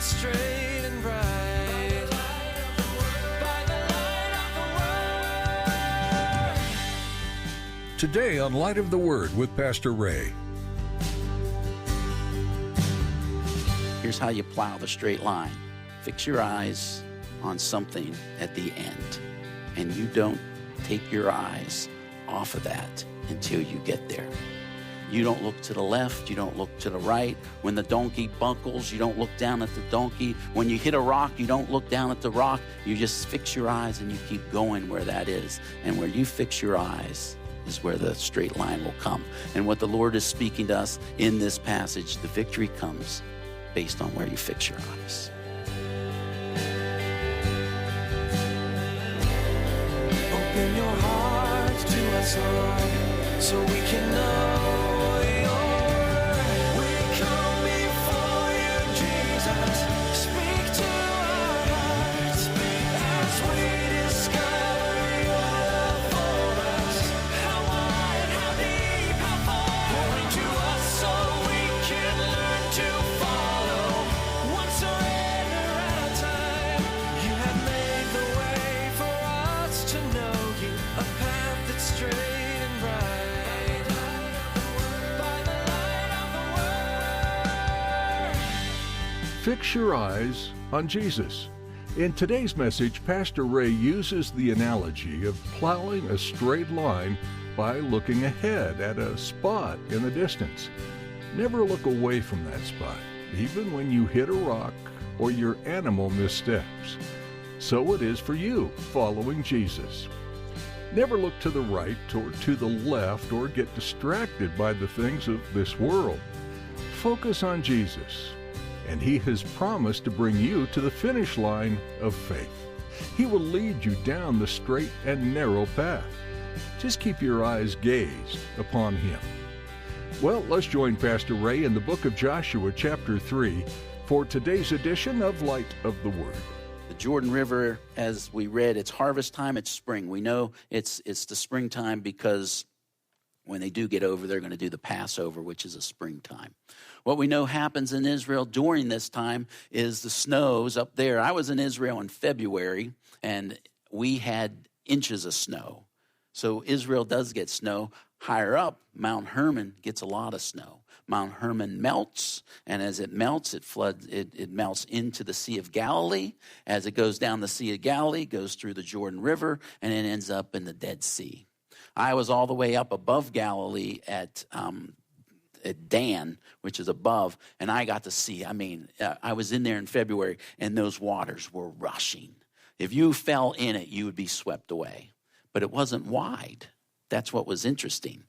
that's straight and bright. By the light of the word. Today on Light of the Word with Pastor Ray. Here's how you plow the straight line. Fix your eyes on something at the end, and you don't take your eyes off of that until you get there. You don't look to the left, you don't look to the right. When the donkey buckles, you don't look down at the donkey. When you hit a rock, you don't look down at the rock. You just fix your eyes and you keep going where that is. And where you fix your eyes is where the straight line will come. And what the Lord is speaking to us in this passage, the victory comes based on where you fix your eyes. Open your heart to us, Lord, so we can know your word. We come before you, Jesus. Speak to our hearts as we discover your love for us. How wide, how deep, how far. Pour into us so we can learn to follow. One surrender at a time. You have made the way for us to know you. A path that's straight and bright. By the light of the word. Fix your eyes on Jesus. In today's message, Pastor Ray uses the analogy of plowing a straight line by looking ahead at a spot in the distance. Never look away from that spot, even when you hit a rock or your animal missteps. So it is for you following Jesus. Never look to the right or to the left or get distracted by the things of this world. Focus on Jesus, and He has promised to bring you to the finish line of faith. He will lead you down the straight and narrow path. Just keep your eyes gazed upon Him. Well, let's join Pastor Ray in the book of Joshua, chapter 3, for today's edition of Light of the Word. The Jordan River, as we read, it's harvest time, it's spring. We know it's the springtime because when they do get over, they're going to do the Passover, which is a springtime. What we know happens in Israel during this time is the snows up there. I was in Israel in February, and we had inches of snow. So Israel does get snow. Higher up, Mount Hermon gets a lot of snow. Mount Hermon melts, and as it melts, it melts into the Sea of Galilee. As it goes down the Sea of Galilee, it goes through the Jordan River, and it ends up in the Dead Sea. I was all the way up above Galilee at Dan, which is above, and I got to see, I was in there in February, and those waters were rushing. If you fell in it, you would be swept away. But it wasn't wide. That's what was interesting.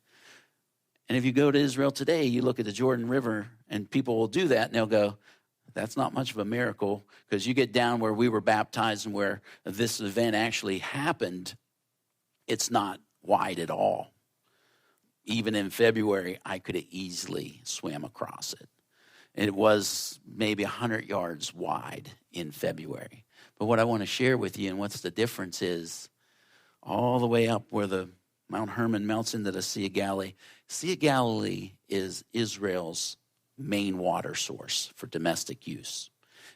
And if you go to Israel today, you look at the Jordan River, and people will do that, and they'll go, that's not much of a miracle, because you get down where we were baptized and where this event actually happened, it's not wide at all. Even in February, I could have easily swam across it. It was maybe 100 yards wide in February. But what I want to share with you and what's the difference is all the way up where the Mount Hermon melts into the Sea of Galilee. Sea of Galilee is Israel's main water source for domestic use.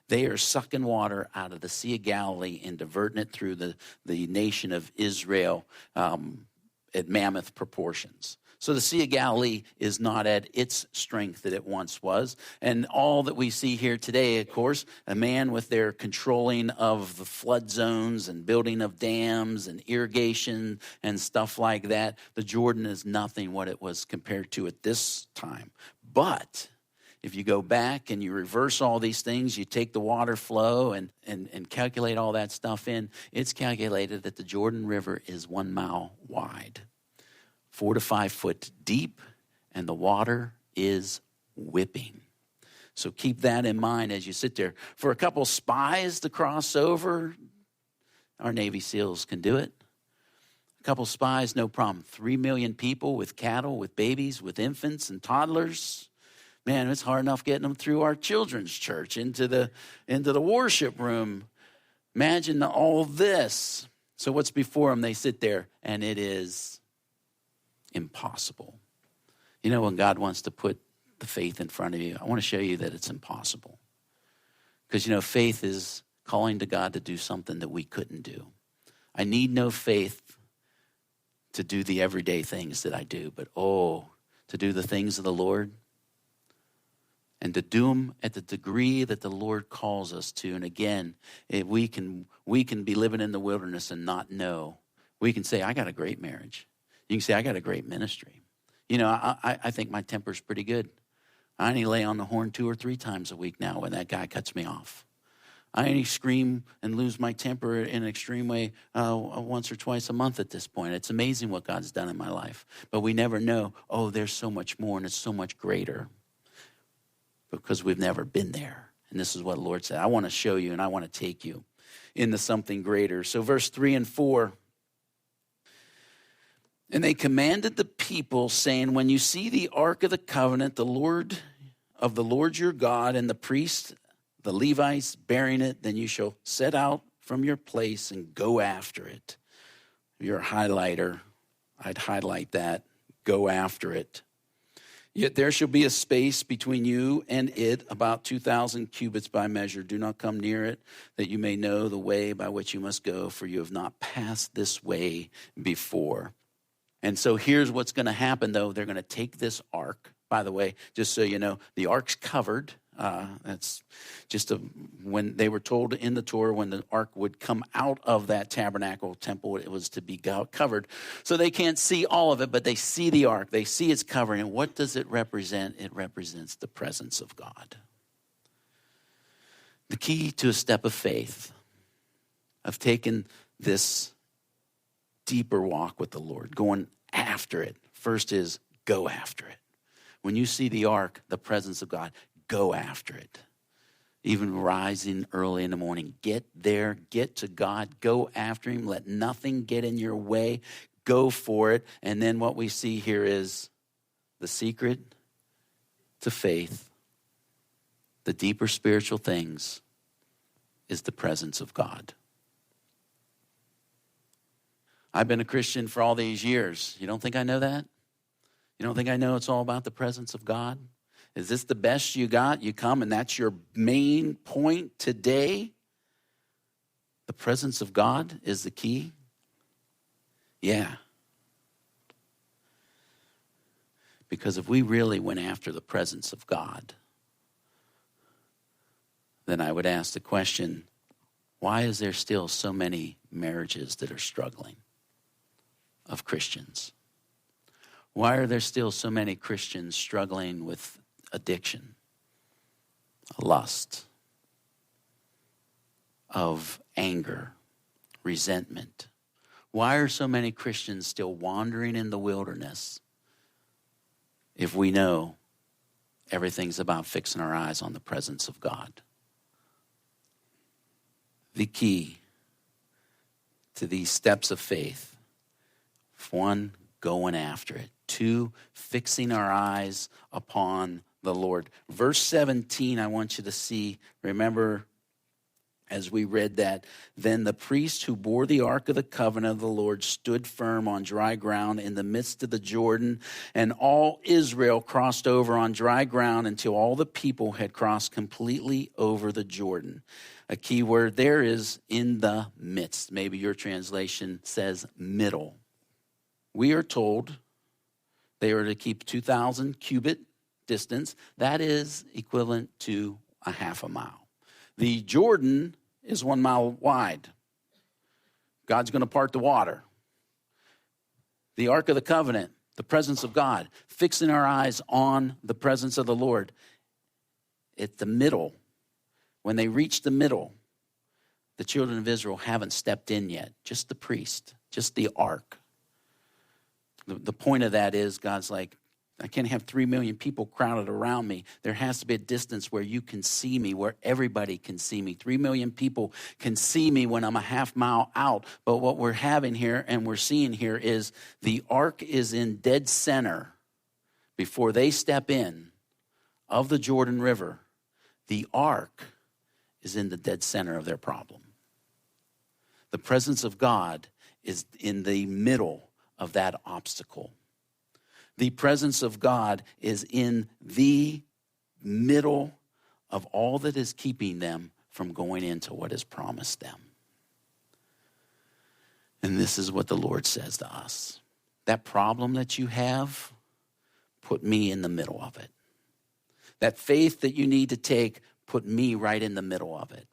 They are sucking water out of the Sea of Galilee and diverting it through the nation of Israel at mammoth proportions. So the Sea of Galilee is not at its strength that it once was. And all that we see here today, of course, a man with their controlling of the flood zones and building of dams and irrigation and stuff like that. The Jordan is nothing what it was compared to at this time. But if you go back and you reverse all these things, you take the water flow and calculate all that stuff in, it's calculated that the Jordan River is 1 mile wide, 4 to 5 foot deep, and the water is whipping. So keep that in mind as you sit there. For a couple spies to cross over, our Navy SEALs can do it. A couple spies, no problem. 3 million people with cattle, with babies, with infants and toddlers. Man, it's hard enough getting them through our children's church into the worship room. Imagine all this. So what's before them? They sit there, and it is impossible. You know, when God wants to put the faith in front of you, I want to show you that it's impossible. Because, faith is calling to God to do something that we couldn't do. I need no faith to do the everyday things that I do, but to do the things of the Lord and to do them at the degree that the Lord calls us to. And again, we can be living in the wilderness and not know. We can say, I got a great marriage. You can say, I got a great ministry. I think my temper's pretty good. I only lay on the horn 2 or 3 times a week now when that guy cuts me off. I only scream and lose my temper in an extreme way once or twice a month at this point. It's amazing what God's done in my life. But we never know, there's so much more and it's so much greater because we've never been there. And this is what the Lord said. I want to show you and I want to take you into something greater. So verse 3 and 4. And they commanded the people, saying, when you see the ark of the covenant, the Lord your God, and the priests, the Levites, bearing it, then you shall set out from your place and go after it. If you're a highlighter, I'd highlight that. Go after it. Yet there shall be a space between you and it, about 2,000 cubits by measure. Do not come near it, that you may know the way by which you must go, for you have not passed this way before. And so here's what's going to happen, though. They're going to take this ark. By the way, just so you know, the ark's covered. That's just when they were told in the Torah, when the ark would come out of that tabernacle temple, it was to be covered. So they can't see all of it, but they see the ark. They see its covering. And what does it represent? It represents the presence of God. The key to a step of faith, of taking this deeper walk with the Lord, going after it. First is go after it. When you see the ark, the presence of God, go after it. Even rising early in the morning, get there, get to God, go after him. Let nothing get in your way. Go for it. And then what we see here is the secret to faith, the deeper spiritual things, is the presence of God. I've been a Christian for all these years. You don't think I know that? You don't think I know it's all about the presence of God? Is this the best you got? You come and that's your main point today? The presence of God is the key? Yeah. Because if we really went after the presence of God, then I would ask the question, why is there still so many marriages that are struggling of Christians? Why are there still so many Christians struggling with addiction, lust, of anger, resentment? Why are so many Christians still wandering in the wilderness if we know everything's about fixing our eyes on the presence of God? The key to these steps of faith, 1, going after it. 2, fixing our eyes upon the Lord. Verse 17, I want you to see, remember, as we read that, then the priest who bore the ark of the covenant of the Lord stood firm on dry ground in the midst of the Jordan, and all Israel crossed over on dry ground until all the people had crossed completely over the Jordan. A key word there is in the midst. Maybe your translation says middle. We are told they are to keep 2,000 cubit distance. That is equivalent to a half a mile. The Jordan is 1 mile wide. God's going to part the water. The Ark of the Covenant, the presence of God, fixing our eyes on the presence of the Lord. At the middle, when they reach the middle, the children of Israel haven't stepped in yet. Just the priest, just the ark. The point of that is God's like, I can't have 3 million people crowded around me. There has to be a distance where you can see me, where everybody can see me. 3 million people can see me when I'm a half mile out. But what we're having here and we're seeing here is the ark is in dead center before they step in of the Jordan River. The ark is in the dead center of their problem. The presence of God is in the middle of that obstacle. The presence of God is in the middle of all that is keeping them from going into what is promised them. And this is what the Lord says to us. That problem that you have, put me in the middle of it. That faith that you need to take, put me right in the middle of it.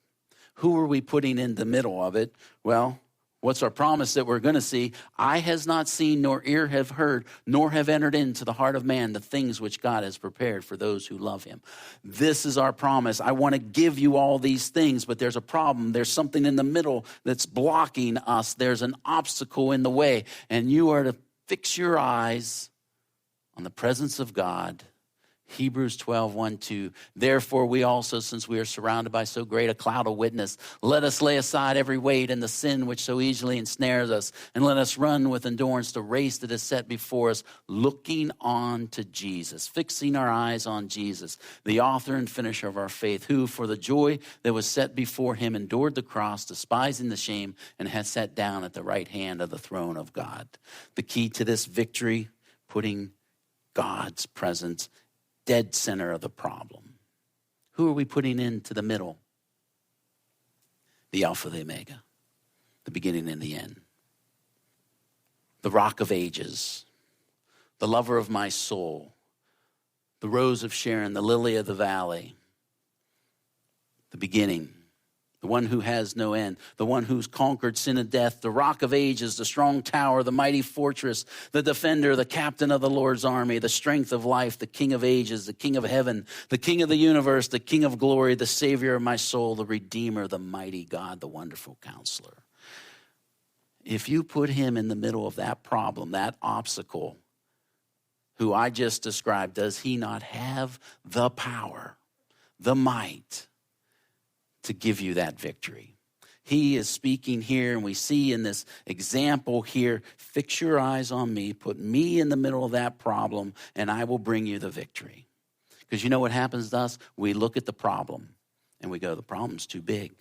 Who are we putting in the middle of it? Well, what's our promise that we're going to see? Eye has not seen, nor ear have heard, nor have entered into the heart of man the things which God has prepared for those who love him. This is our promise. I want to give you all these things, but there's a problem. There's something in the middle that's blocking us. There's an obstacle in the way, and you are to fix your eyes on the presence of God. Hebrews 12:1-2. Therefore we also, since we are surrounded by so great a cloud of witness, let us lay aside every weight and the sin which so easily ensnares us, and let us run with endurance the race that is set before us, looking on to Jesus, fixing our eyes on Jesus, the author and finisher of our faith, who for the joy that was set before him endured the cross, despising the shame, and has sat down at the right hand of the throne of God. The key to this victory, putting God's presence dead center of the problem. Who are we putting into the middle? The Alpha, the Omega, the beginning and the end. The Rock of Ages, the lover of my soul, the Rose of Sharon, the Lily of the Valley, the beginning, the one who has no end, the one who's conquered sin and death, the Rock of Ages, the strong tower, the mighty fortress, the defender, the captain of the Lord's army, the strength of life, the King of ages, the King of heaven, the King of the universe, the King of glory, the Savior of my soul, the Redeemer, the mighty God, the wonderful Counselor. If you put him in the middle of that problem, that obstacle, who I just described, does he not have the power, the might, to give you that victory? He is speaking here, and we see in this example here, fix your eyes on me, put me in the middle of that problem, and I will bring you the victory. Because you know what happens to us? We look at the problem, and we go, the problem's too big.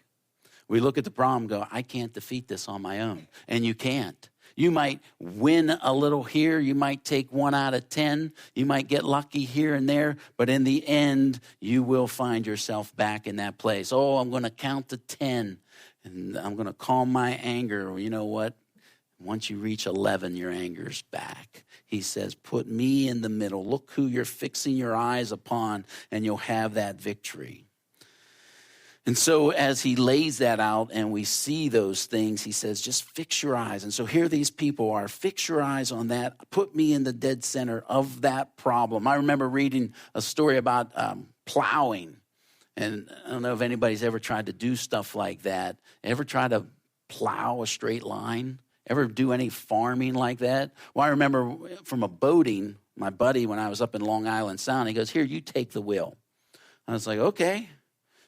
We look at the problem and go, I can't defeat this on my own. And you can't. You might win a little here. You might take 1 out of 10. You might get lucky here and there. But in the end, you will find yourself back in that place. Oh, I'm going to count to 10, and I'm going to calm my anger. Well, you know what? Once you reach 11, your anger's back. He says, put me in the middle. Look who you're fixing your eyes upon, and you'll have that victory. And so as he lays that out and we see those things, he says, just fix your eyes. And so here these people are, fix your eyes on that. Put me in the dead center of that problem. I remember reading a story about plowing. And I don't know if anybody's ever tried to do stuff like that. Ever try to plow a straight line? Ever do any farming like that? Well, I remember from a boating, my buddy, when I was up in Long Island Sound, he goes, here, you take the wheel. I was like, okay.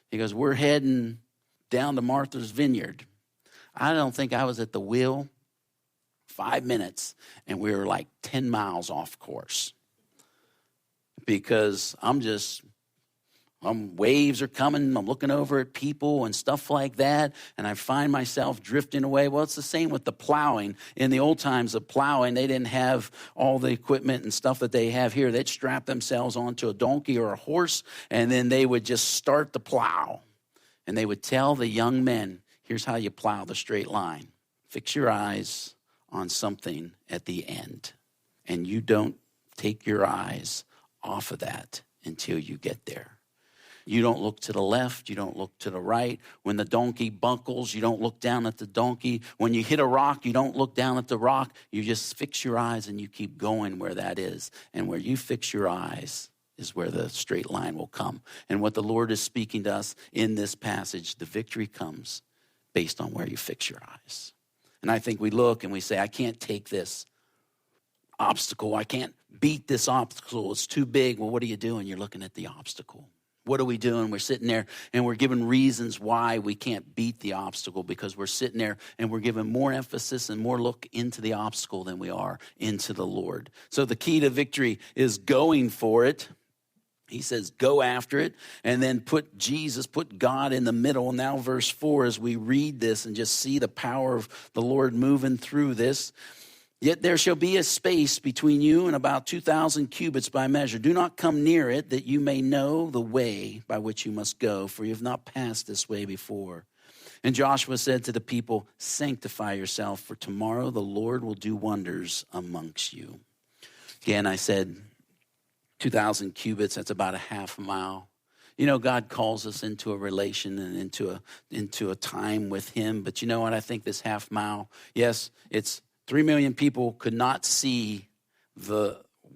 He goes, we're heading down to Martha's Vineyard. I don't think I was at the wheel 5 minutes, and we were like 10 miles off course. Because waves are coming, I'm looking over at people and stuff like that, and I find myself drifting away. Well, it's the same with the plowing. In the old times of plowing, they didn't have all the equipment and stuff that they have here. They'd strap themselves onto a donkey or a horse, and then they would just start the plow. And they would tell the young men, here's how you plow the straight line. Fix your eyes on something at the end, and you don't take your eyes off of that until you get there. You don't look to the left. You don't look to the right. When the donkey buckles, you don't look down at the donkey. When you hit a rock, you don't look down at the rock. You just fix your eyes and you keep going where that is. And where you fix your eyes is where the straight line will come. And what the Lord is speaking to us in this passage, the victory comes based on where you fix your eyes. And I think we look and we say, I can't take this obstacle. I can't beat this obstacle. It's too big. Well, what are you doing? You're looking at the obstacle. What are we doing? We're sitting there and we're giving reasons why we can't beat the obstacle, because we're sitting there and we're giving more emphasis and more look into the obstacle than we are into the Lord. So the key to victory is going for it. He says, go after it, and then put Jesus, put God in the middle. Now verse 4, as we read this and just see the power of the Lord moving through this, Yet there shall be a space between you and about 2,000 cubits by measure. Do not come near it, that you may know the way by which you must go, for you have not passed this way before. And Joshua said to the people, sanctify yourself, for tomorrow the Lord will do wonders amongst you. Again, I said 2,000 cubits, that's about a half mile. You know, God calls us into a relation and into a time with him. But you know what? I think this half mile, yes, it's 3 million people could not see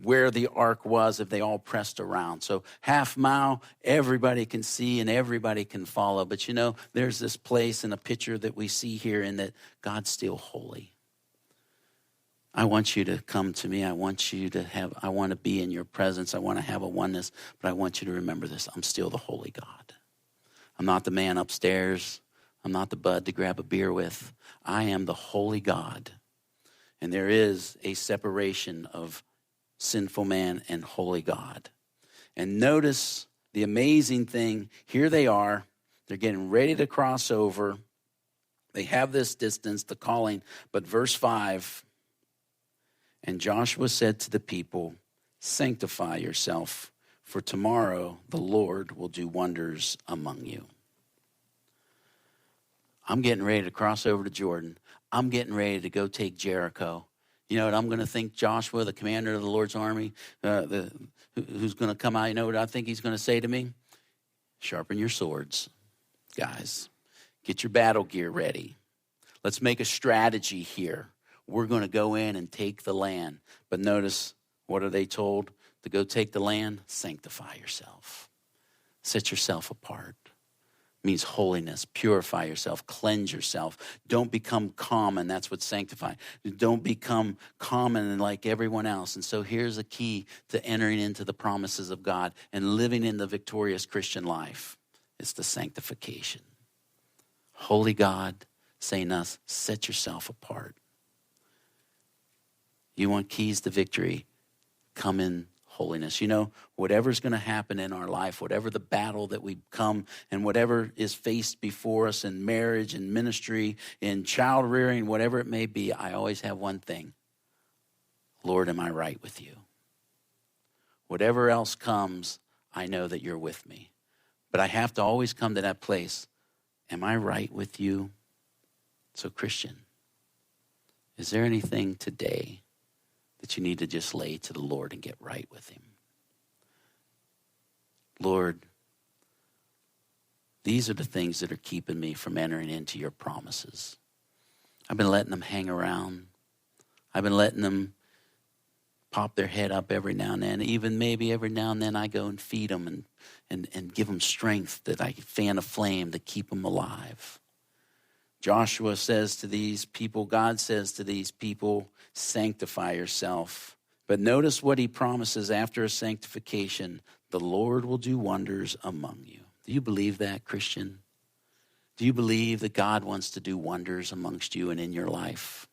where the ark was if they all pressed around. So half mile, everybody can see and everybody can follow. But you know, there's this place in a picture that we see here in that God's still holy. I want you to come to me. I want to be in your presence. I want to have a oneness, but I want you to remember this. I'm still the holy God. I'm not the man upstairs. I'm not the bud to grab a beer with. I am the holy God. And there is a separation of sinful man and holy God. And notice the amazing thing. Here they are. They're getting ready to cross over. They have this distance, the calling. But verse 5, and Joshua said to the people, sanctify yourself, for tomorrow the Lord will do wonders among you. I'm getting ready to cross over to Jordan. I'm getting ready to go take Jericho. You know what I'm going to think Joshua, the commander of the Lord's army, who's going to come out, you know what I think he's going to say to me? Sharpen your swords, guys. Get your battle gear ready. Let's make a strategy here. We're going to go in and take the land. But notice, what are they told? To go take the land? Sanctify yourself. Set yourself apart. Means holiness. Purify yourself. Cleanse yourself. Don't become common. That's what sanctifying. Don't become common and like everyone else. And so here's a key to entering into the promises of God and living in the victorious Christian life. It's the sanctification. Holy God saying us, set yourself apart. You want keys to victory? Come in holiness. You know, whatever's going to happen in our life, whatever the battle that we come and whatever is faced before us in marriage and ministry, in child rearing, whatever it may be, I always have one thing. Lord, am I right with you? Whatever else comes, I know that you're with me. But I have to always come to that place. Am I right with you? So Christian, is there anything today that you need to just lay to the Lord and get right with him? Lord, these are the things that are keeping me from entering into your promises. I've been letting them hang around. I've been letting them pop their head up every now and then. Even maybe every now and then I go and feed them and give them strength, that I fan a flame to keep them alive. Joshua says to these people, God says to these people, sanctify yourself. But notice what he promises after a sanctification. The Lord will do wonders among you. Do you believe that, Christian? Do you believe that God wants to do wonders amongst you and in your life?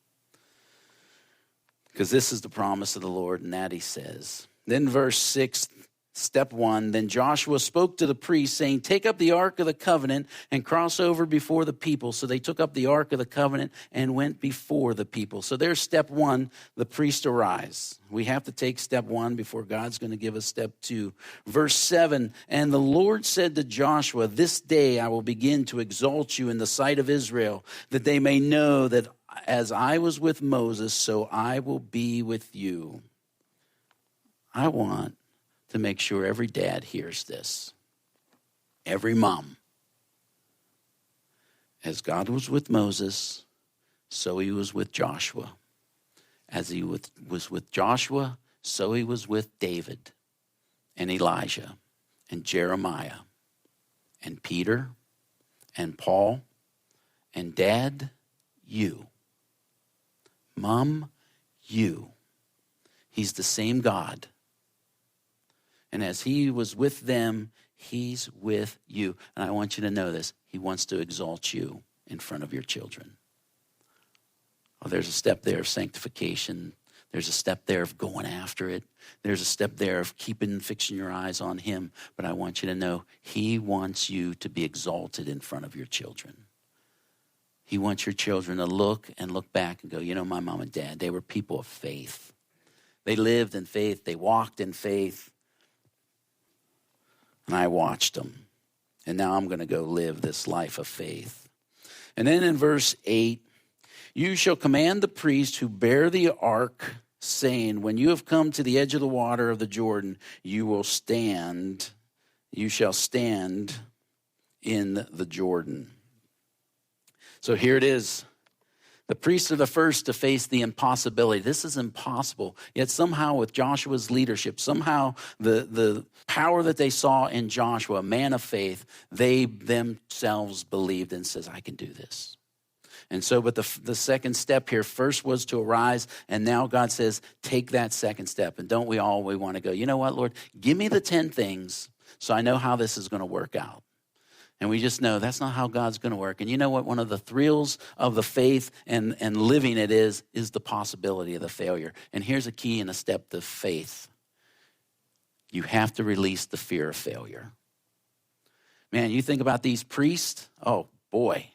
Because this is the promise of the Lord, and that he says. Then verse 6, step 1, then Joshua spoke to the priests, saying, take up the Ark of the Covenant and cross over before the people. So they took up the Ark of the Covenant and went before the people. So there's step 1, the priest arise. We have to take step 1 before God's going to give us step 2. Verse 7, and the Lord said to Joshua, this day I will begin to exalt you in the sight of Israel, that they may know that as I was with Moses, so I will be with you. I want to make sure every dad hears this. Every mom. As God was with Moses, so he was with Joshua. As he was with Joshua, so he was with David and Elijah and Jeremiah and Peter and Paul and Dad, you. Mom, you. He's the same God. And as he was with them, he's with you. And I want you to know this. He wants to exalt you in front of your children. Oh, there's a step there of sanctification. There's a step there of going after it. There's a step there of fixing your eyes on him. But I want you to know he wants you to be exalted in front of your children. He wants your children to look back and go, you know, my mom and dad, they were people of faith. They lived in faith. They walked in faith. And I watched them. And now I'm going to go live this life of faith. And then in verse 8, you shall command the priest who bear the ark, saying, when you have come to the edge of the water of the Jordan, you shall stand in the Jordan. So here it is. The priests are the first to face the impossibility. This is impossible. Yet somehow with Joshua's leadership, somehow the power that they saw in Joshua, a man of faith, they themselves believed and says, I can do this. And so, but the second step here first was to arise, and now God says, take that second step. And don't we want to go, you know what, Lord, give me the 10 things so I know how this is going to work out. And we just know that's not how God's going to work. And you know what? One of the thrills of the faith and living it is the possibility of the failure. And here's a key and a step to faith. You have to release the fear of failure. Man, you think about these priests, oh boy.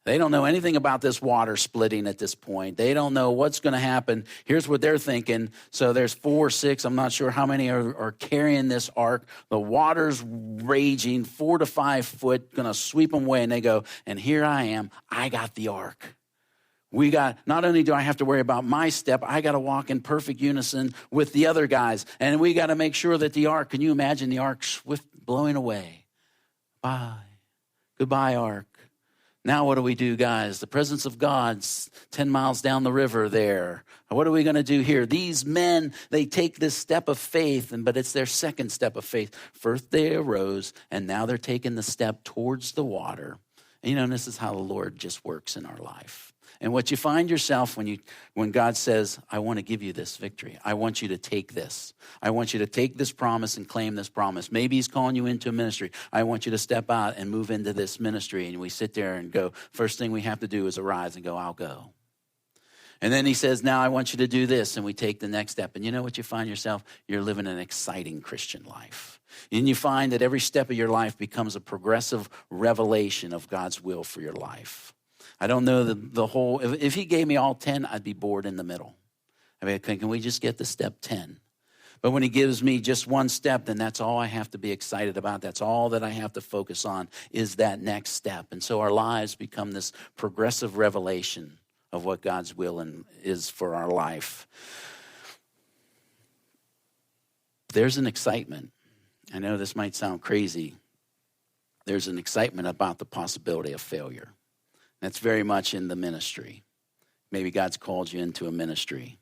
They don't know anything about this water splitting at this point. They don't know what's going to happen. Here's what they're thinking. So there's 4 or 6, I'm not sure how many are carrying this ark. The water's raging, 4 to 5 foot, going to sweep them away. And they go, and here I am. I got the ark. Not only do I have to worry about my step, I got to walk in perfect unison with the other guys. And we got to make sure that the ark, can you imagine the ark swift blowing away? Bye. Goodbye, ark. Now what do we do, guys? The presence of God's 10 miles down the river there. What are we going to do here? These men, they take this step of faith, but it's their second step of faith. First they arose, and now they're taking the step towards the water. And, and this is how the Lord just works in our life. And what you find yourself when God says, I want to give you this victory. I want you to take this. I want you to take this promise and claim this promise. Maybe he's calling you into a ministry. I want you to step out and move into this ministry. And we sit there and go, first thing we have to do is arise and go, I'll go. And then he says, now I want you to do this. And we take the next step. And you know what you find yourself? You're living an exciting Christian life. And you find that every step of your life becomes a progressive revelation of God's will for your life. I don't know the whole, if he gave me all 10, I'd be bored in the middle. I mean, can we just get to step 10? But when he gives me just one step, then that's all I have to be excited about. That's all that I have to focus on is that next step. And so our lives become this progressive revelation of what God's will is for our life. There's an excitement. I know this might sound crazy. There's an excitement about the possibility of failure. That's very much in the ministry. Maybe God's called you into a ministry,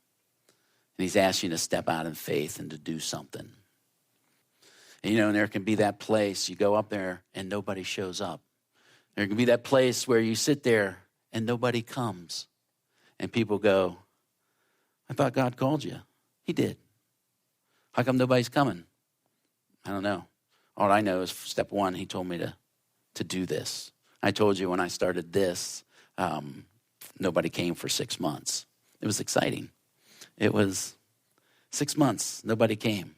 and he's asked you to step out in faith and to do something. And, and there can be that place, you go up there and nobody shows up. There can be that place where you sit there and nobody comes. And people go, I thought God called you. He did. How come nobody's coming? I don't know. All I know is step 1, he told me to do this. I told you when I started this, nobody came for 6 months. It was exciting. It was 6 months, nobody came.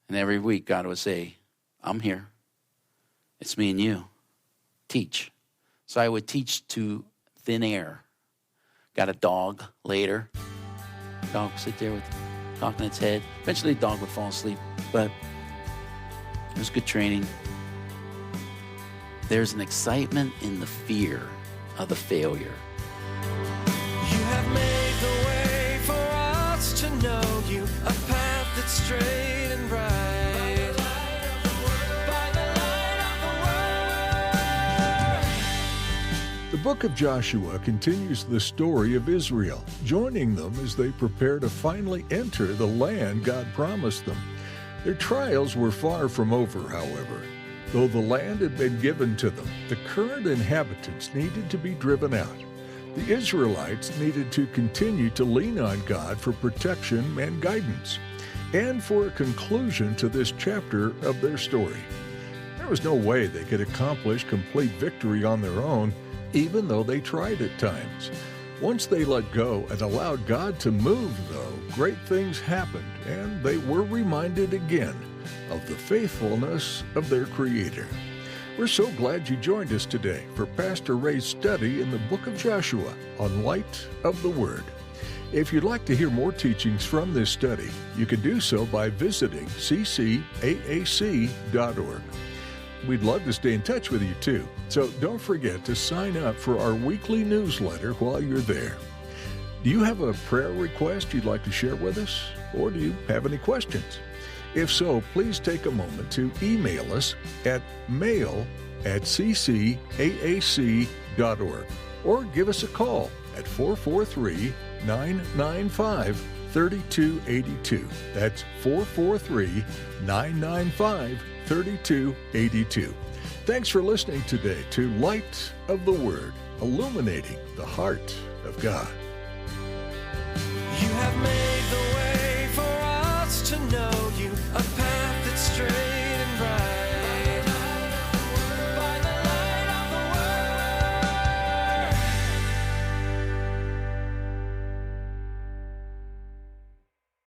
And every week God would say, I'm here. It's me and you. Teach. So I would teach to thin air. Got a dog later. Dog would sit there with talking its head. Eventually the dog would fall asleep, but it was good training. There's an excitement in the fear of the failure. You have made the way for us to know you, a path that's straight and bright. By the light of the world. The book of Joshua continues the story of Israel, joining them as they prepare to finally enter the land God promised them. Their trials were far from over, however. Though the land had been given to them, the current inhabitants needed to be driven out. The Israelites needed to continue to lean on God for protection and guidance, and for a conclusion to this chapter of their story. There was no way they could accomplish complete victory on their own, even though they tried at times. Once they let go and allowed God to move, though, great things happened, and they were reminded again of the faithfulness of their Creator. We're so glad you joined us today for Pastor Ray's study in the book of Joshua on Light of the Word. If you'd like to hear more teachings from this study, you can do so by visiting ccaac.org. We'd love to stay in touch with you too, so don't forget to sign up for our weekly newsletter while you're there. Do you have a prayer request you'd like to share with us, or do you have any questions? If so, please take a moment to email us at mail@ccaac.org or give us a call at 443-995-3282. That's 443-995-3282. Thanks for listening today to Light of the Word, illuminating the heart of God.